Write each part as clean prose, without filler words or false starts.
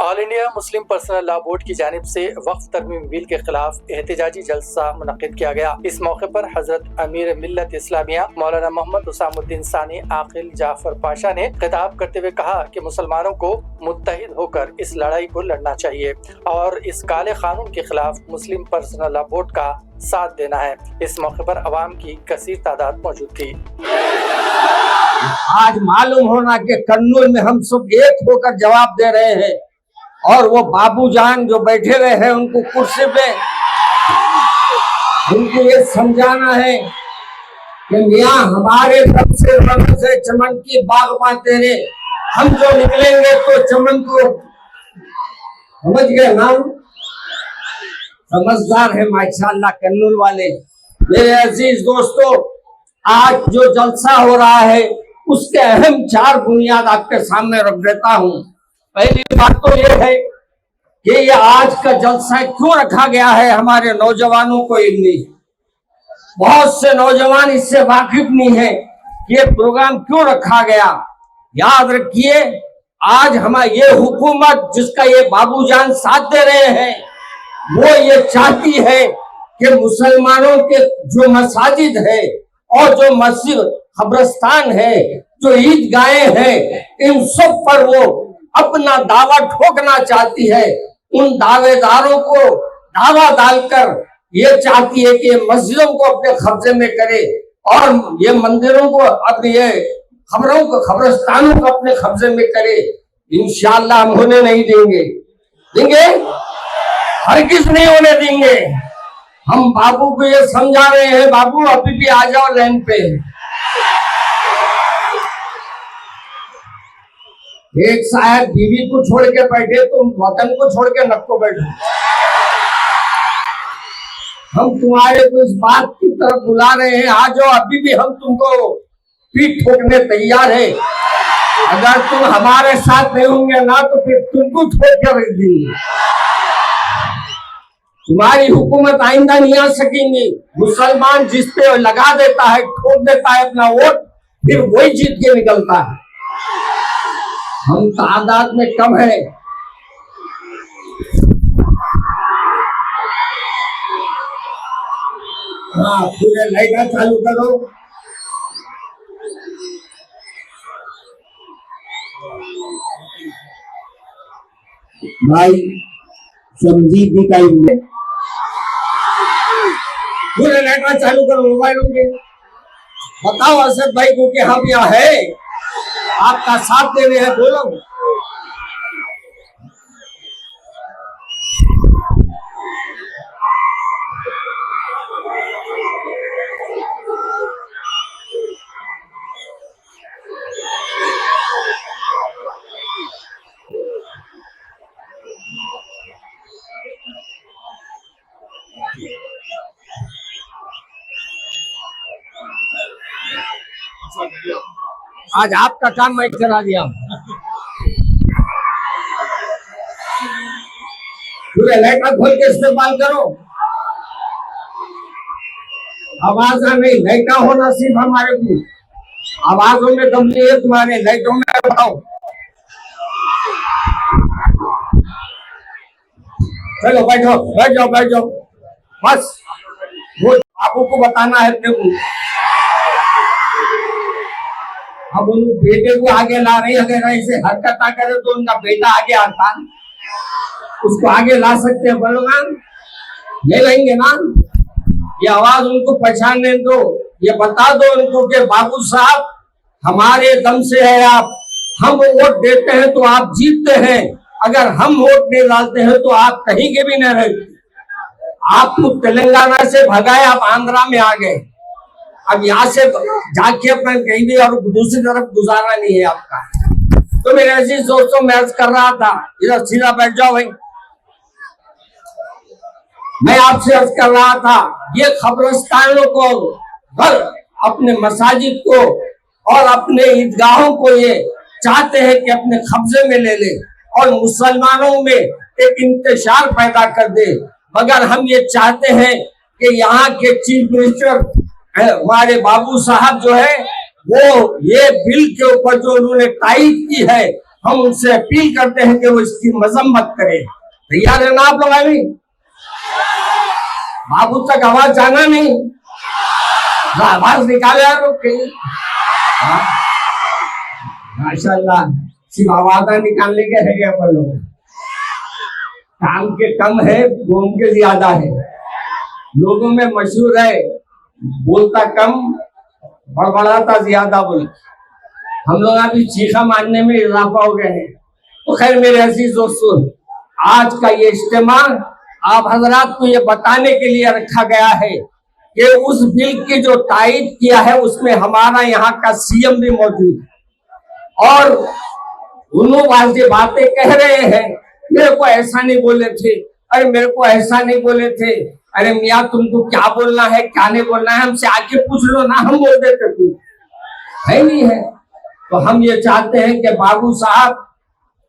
All India Muslim personal law board की जानिब से वक्फ तरमीम बिल के खिलाफ एहतजाजी जलसा मुनक्किद किया गया। इस मौके पर हजरत अमीर मिल्लत इस्लामिया मौलाना मोहम्मद हुसैनुद्दीन सानी आकिल जाफर पाशा ने खिताब करते हुए कहा कि मुसलमानों को मुत्तहिद होकर इस लड़ाई को लड़ना चाहिए और इस काले कानून के खिलाफ मुस्लिम पर्सनल लॉ बोर्ड का साथ देना है। इस मौके पर अवाम की कसीर तादाद मौजूद थी। आज मालूम होना कि कन्नूर में हम सब एक होकर जवाब दे रहे हैं और वो बाबूजान जो बैठे हुए हैं उनको कुर्सी पे उनको ये समझाना है कि मियाँ हमारे तरफ से रंग से चमन की बागबां तेरे, हम जो निकलेंगे तो चमन को समझ गए ना। समझदार है माशाअल्लाह कन्नूर वाले। मेरे अजीज दोस्तों, आज जो जलसा हो रहा है उसके अहम 4 बुनियाद आपके सामने रख देता हूँ। पहली बात तो ये है कि ये आज का जलसा क्यों रखा गया है, हमारे नौजवानों को इल्मी, बहुत से नौजवान इससे वाकिफ नहीं है कि ये प्रोग्राम क्यों रखा गया। याद रखिए, आज हमारी ये हुकूमत जिसका ये बाबूजान साथ दे रहे हैं वो ये चाहती है कि मुसलमानों के जो मसाजिद है और जो मस्जिद कब्रिस्तान है, जो ईदगाहें हैं, इन सब पर वो अपना दावा ठोकना चाहती है। उन दावेदारों को दावा डालकर ये चाहती है कि मस्जिदों को अपने कब्जे में करे और ये मंदिरों को अपने ये खबरों को कब्रिस्तानों को अपने कब्जे में करे। इंशाअल्लाह हम होने नहीं देंगे, हरगिज़ नहीं होने देंगे। हम बाबू को ये समझा रहे हैं, बाबू अभी भी आ जाओ लाइन पे। एक साहब बीवी को छोड़ के बैठे, तुम वतन को छोड़ के नक्को बैठो। हम तुम्हारे को इस बात की तरफ बुला रहे हैं, आ जाओ, अभी भी हम तुमको पीठ ठोकने तैयार है। अगर तुम हमारे साथ नहीं होंगे ना तो फिर तुमको छोड़ के रख देंगे। तुम्हारी हुकूमत आइंदा नहीं आ सकेंगी। मुसलमान जिस पे लगा देता है, ठोक देता है अपना वोट, फिर वही जीत के निकलता है। हम तादाद में कम है। हाँ, पूरे लाइट चालू करो। भाई समझी भी का पूरे लाइट चालू करो मोबाइलों के। बताओ असद भाई को कि हम यहाँ है, आपका साथ दे रहे हैं, बोलो। आज आपका काम मैं करा दिया। पूरे लाइट खोल के इस्तेमाल करो। आवाज नहीं, लाइटा होना सिर्फ हमारे को। आवाजों में दम नहीं है तुम्हारे, लाइटों में बताओ। चलो बैठो, बैठ जाओ। बस वो बाबू को बताना है अपने को। अब उन बेटे को आगे ला रही, अगर ऐसे हरकत ना करे तो उनका बेटा आगे आता, उसको आगे ला सकते हैं। बोलोगा ले लेंगे ना। ये आवाज उनको पहचानने दो, ये बता दो उनको कि बाबू साहब हमारे दम से है आप। हम वोट देते हैं तो आप जीतते हैं, अगर हम वोट नहीं डालते हैं तो आप कहीं के भी नहीं रहते। आपको तेलंगाना से भगाए, आप आंध्रा में आ गए। अब यहाँ से जाके अपना कहीं भी और दूसरी तरफ गुजारा नहीं है आपका। तो मेरे अजीज दोस्तों, मैं अर्ज कर रहा था, इधर सीधा बैठ जाओ भाई। मैं आपसे अर्ज कर रहा था, ये कब्रिस्तानों को, घर, अपने मसाजिद को और अपने ईदगाहों को ये चाहते हैं कि अपने कब्जे में ले ले और मुसलमानों में एक इंतशार पैदा कर दे। मगर हम ये चाहते हैं कि यहाँ के चीफ मिनिस्टर हमारे बाबू साहब जो है वो ये बिल के ऊपर जो उन्होंने तारीफ की है, हम उनसे अपील करते हैं कि वो इसकी मजम्मत करें। तैयार है ना आप लोग? अभी बाबू तक आवाज जाना नहीं, आवाज निकाले यार लोग कहीं। माशाल्लाह, सिर्फ आवाज निकालने के है क्या पर लोग? काम के कम है, घूम के ज्यादा है। लोगों में मशहूर है, बोलता कम बड़बड़ाता ज्यादा बोल। हम लोग अभी चीखा मारने में इजाफा हो गए हैं। तो खैर मेरे अजीज दोस्तों, आज का ये इज्तिमा आप हजरात को ये बताने के लिए रखा गया है कि उस बिल की जो तायीद किया है उसमें हमारा यहाँ का सीएम भी मौजूद है और उन्होंने वाज़ेह बातें कह रहे हैं। मेरे को ऐसा नहीं बोले थे, अरे मेरे को ऐसा नहीं बोले थे, अरे मियाँ तुमको क्या बोलना है क्या नहीं बोलना है हमसे आके पूछ लो ना, हम बोल देते तू है नहीं है। तो हम ये चाहते हैं कि बाबू साहब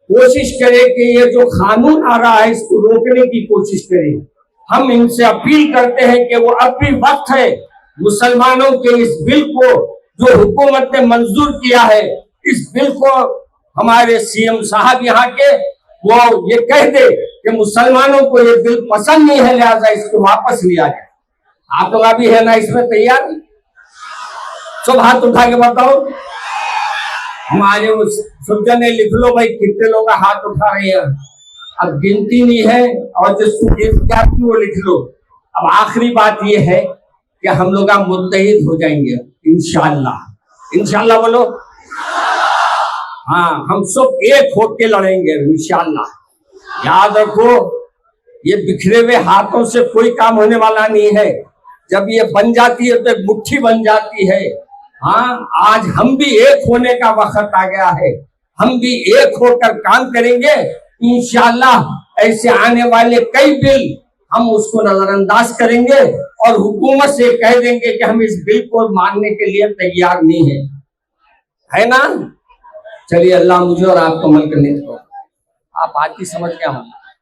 कोशिश करें कि ये जो कानून आ रहा है इसको रोकने की कोशिश करें। हम इनसे अपील करते हैं कि वो अब भी वक्त है मुसलमानों के इस बिल को जो हुकूमत ने मंजूर किया है, इस बिल को हमारे सीएम साहब यहाँ के वो ये कह दे कि मुसलमानों को ये बिल पसंद नहीं है, लिहाजा इसको वापस लिया जाए। आप लोग अभी है ना इसमें तैयार? सब हाथ उठा के बताओ। हमारे उस सुजने लिख लो भाई कितने लोग हाथ उठा रहे हैं, अब गिनती नहीं है और जिसको गिनती आती वो लिख लो। अब आखिरी बात ये है कि हम लोग मुत्तहिद हो जाएंगे इंशाअल्लाह। इंशाअल्लाह बोलो। हाँ, हम सब एक होके लड़ेंगे इंशाअल्लाह। याद रखो, ये बिखरे हुए हाथों से कोई काम होने वाला नहीं है। जब ये बन जाती है तो मुट्ठी बन जाती है। हाँ, आज हम भी एक होने का वक्त आ गया है, हम भी एक होकर काम करेंगे इंशाअल्लाह। ऐसे आने वाले कई बिल हम उसको नजरअंदाज करेंगे और हुकूमत से कह देंगे कि हम इस बिल को मानने के लिए तैयार नहीं है ना? चलिए, अल्लाह मुझे और आपको अमल करने दो। आप बात की समझ क्या हो?